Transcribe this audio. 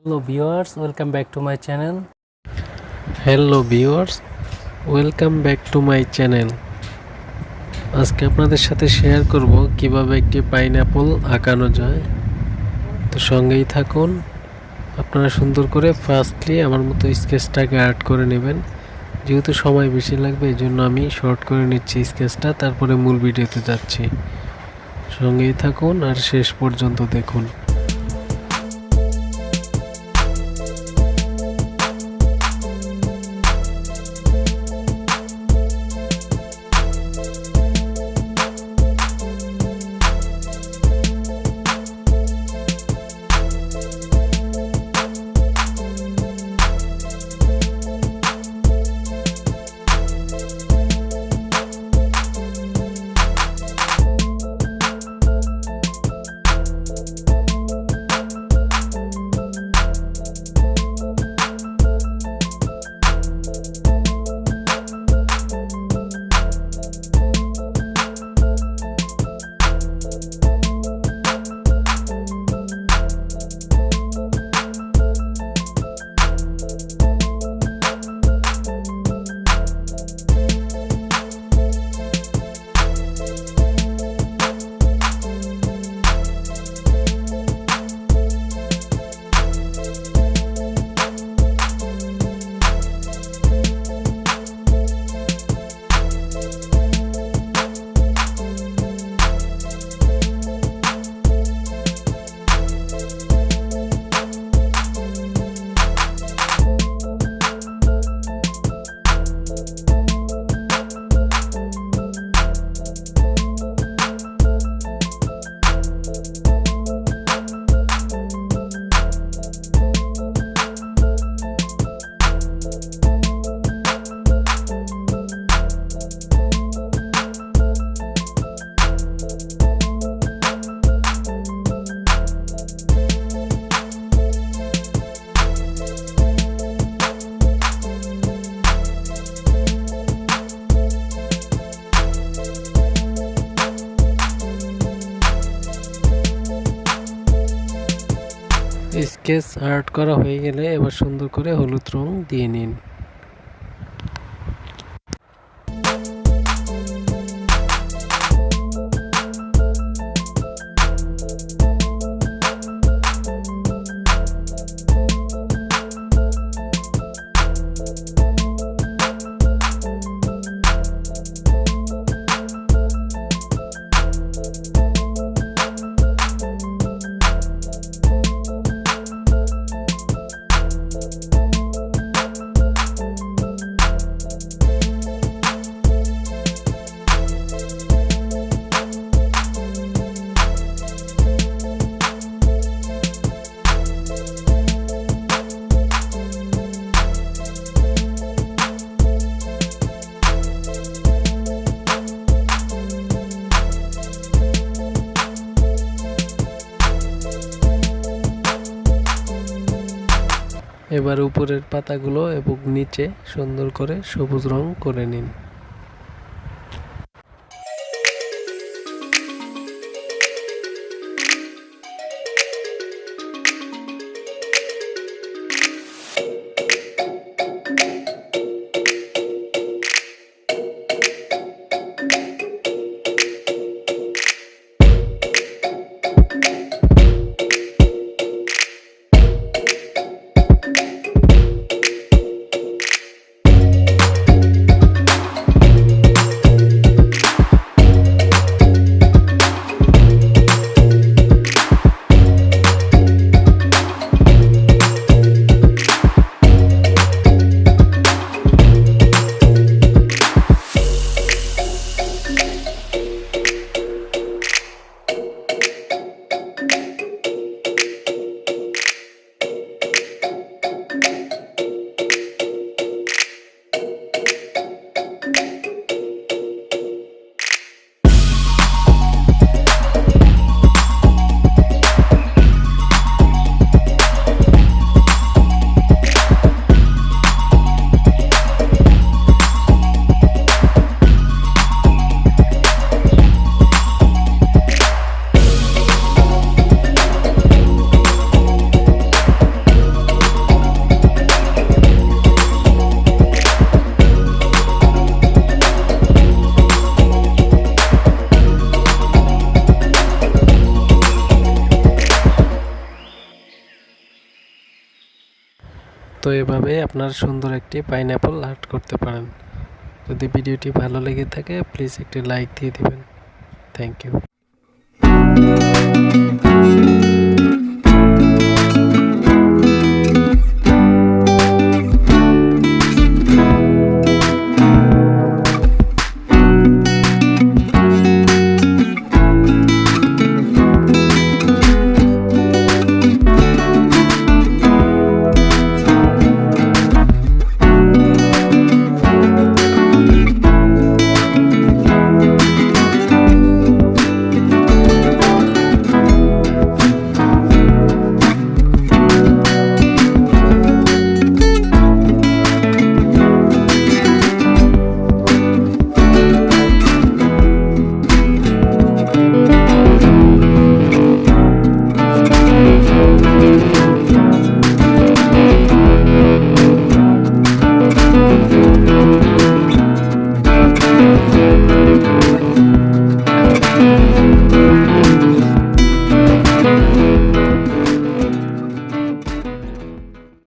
Hello viewers, welcome back to my channel. Hello viewers, welcome back to my channel. আজকে আপনাদের সাথে share করব কিভাবে একটি পাইনঅ্যাপল আঁকানো যায়। তো সঙ্গেই থাকুন। আপনারা সুন্দর করে ফার্স্টলি আমার মতো স্কেচটাকে আর্ট করে নেবেন। যেহেতু সময় বেশি লাগবে এই জন্য আমি শর্ট করে নিচ্ছি স্কেচটা, তারপরে মূল ভিডিওতে যাচ্ছি। সঙ্গেই থাকুন আর শেষ পর্যন্ত দেখুন। স্কেচ আর্ট করা হয়ে গেলে এবার সুন্দর করে হলুদ রং দিয়ে নিন। এবার উপরের পাতাগুলো এবং নিচে সুন্দর করে সবুজ রং করে নিন। তো এভাবে আপনার সুন্দর একটি পাইনঅ্যাপল আর্ট করতে পারেন। যদি ভিডিওটি ভালো লেগে থাকে প্লিজ একটি লাইক দিয়ে দিবেন। Thank you.